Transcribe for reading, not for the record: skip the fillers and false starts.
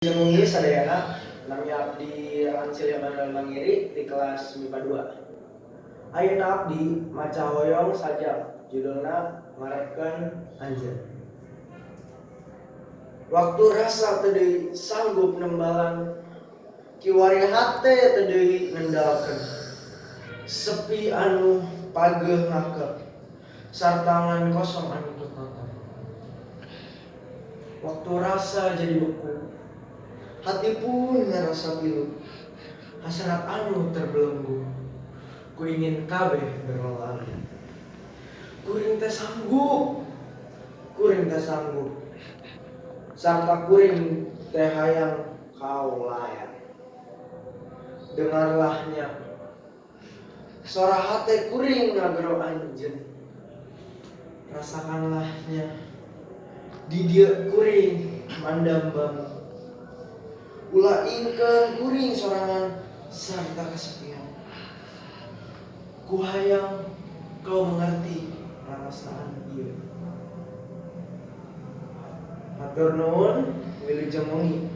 Jemungi sadayana nami abdi Rancil yang Mangiri di kelas MIPA 2. Ayeuna abdi maca hoyong Sajak, judulna ngareepkeun anjeun. Waktu rasa teu deui sanggup nembalan, kiwari hate teu deui ngendalkeun. Sepi anu pageuh ngakep, sartangan kosong anu tutotong. Waktu rasa jadi beku, hati pun ngerasa pilu, hasrat anu terbelenggu. Ku ingin kabeh berlalu. Kuring teh sanggup, sarta kuring teh hayang kau layan. Dengarlahnya, suara hati kuring ngagero anjeun. Rasakanlahnya, di dieu kuring mandam bambu. Ulah ingkeun kuring sorangan sarta kesepian. Ku hayang kau mengerti perasaan ieu. Hatur nuhun, Wilujeng Mungi.